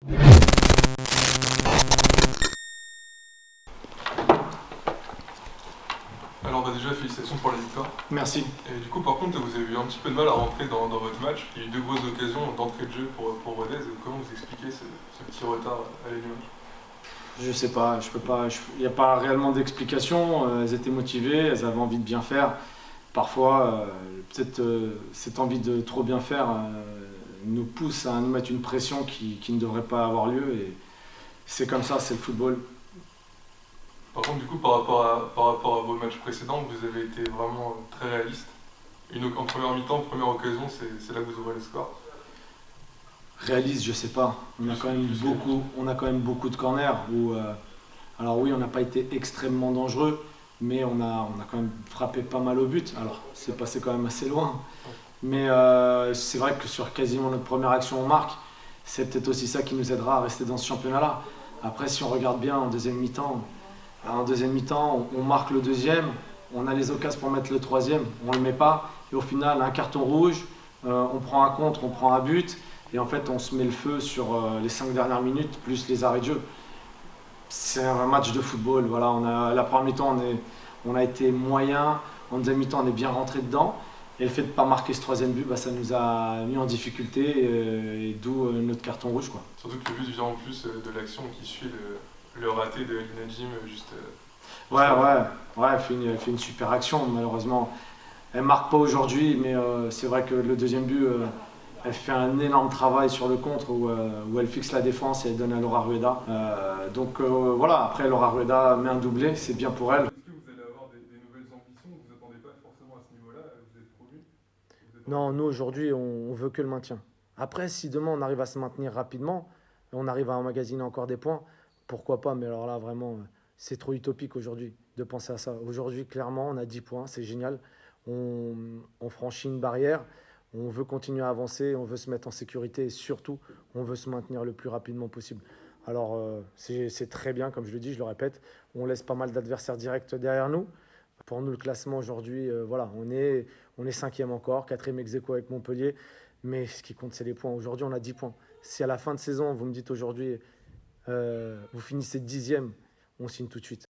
Alors déjà, félicitations pour la victoire. Merci. Et du coup, par contre, vous avez eu un petit peu de mal à rentrer dans votre match. Il y a eu deux grosses occasions d'entrée de jeu pour Rodez. Comment vous expliquez ce petit retard à l'allumage? Je sais pas, je peux pas. Il n'y a pas réellement d'explication. Elles étaient motivées, elles avaient envie de bien faire. Parfois, peut-être cette envie de trop bien faire nous pousse à nous mettre une pression qui ne devrait pas avoir lieu. Et c'est comme ça, c'est le football. Par contre, du coup, par rapport à vos matchs précédents, vous avez été vraiment très réaliste. En première mi-temps, première occasion, c'est là que vous ouvrez le score. Réaliste, je sais pas. On a quand même beaucoup de corners où, alors oui, on n'a pas été extrêmement dangereux, mais on a quand même frappé pas mal au but. Alors, c'est passé quand même assez loin. Mais c'est vrai que sur quasiment notre première action, on marque. C'est peut-être aussi ça qui nous aidera à rester dans ce championnat-là. Après, si on regarde bien en deuxième mi-temps, on marque le deuxième, on a les occasions pour mettre le troisième, on ne le met pas. Et au final, un carton rouge, on prend un contre, on prend un but. Et en fait, on se met le feu sur les 5 dernières minutes, plus les arrêts de jeu. C'est un match de football. Voilà, la première mi-temps, on a été moyen. En deuxième mi-temps, on est bien rentré dedans. Et le fait de ne pas marquer ce troisième but, ça nous a mis en difficulté, et d'où notre carton rouge, quoi. Surtout que le but vient en plus de l'action qui suit le raté de Lina Jim Ouais, ouais, elle fait une super action. Malheureusement, elle ne marque pas aujourd'hui, mais c'est vrai que le deuxième but, elle fait un énorme travail sur le contre où elle fixe la défense et elle donne à Laura Rueda. Donc voilà, après Laura Rueda met un doublé, c'est bien pour elle. Est-ce que vous allez avoir des nouvelles ambitions? Vous ne attendez pas forcément à ce niveau-là? Vous êtes promu? Vous êtes Non, nous aujourd'hui, on veut que le maintien. Après, si demain on arrive à se maintenir rapidement, on arrive à emmagasiner encore des points, pourquoi pas? Mais alors là, vraiment, c'est trop utopique aujourd'hui de penser à ça. Aujourd'hui, clairement, on a 10 points, c'est génial. On franchit une barrière, on veut continuer à avancer, on veut se mettre en sécurité et surtout, on veut se maintenir le plus rapidement possible. Alors, c'est très bien, comme je le dis, je le répète, on laisse pas mal d'adversaires directs derrière nous. Pour nous, le classement aujourd'hui, voilà, on est cinquième encore, quatrième ex aequo avec Montpellier. Mais ce qui compte, c'est les points. Aujourd'hui, on a 10 points. Si à la fin de saison, vous me dites aujourd'hui, vous finissez dixième, on signe tout de suite.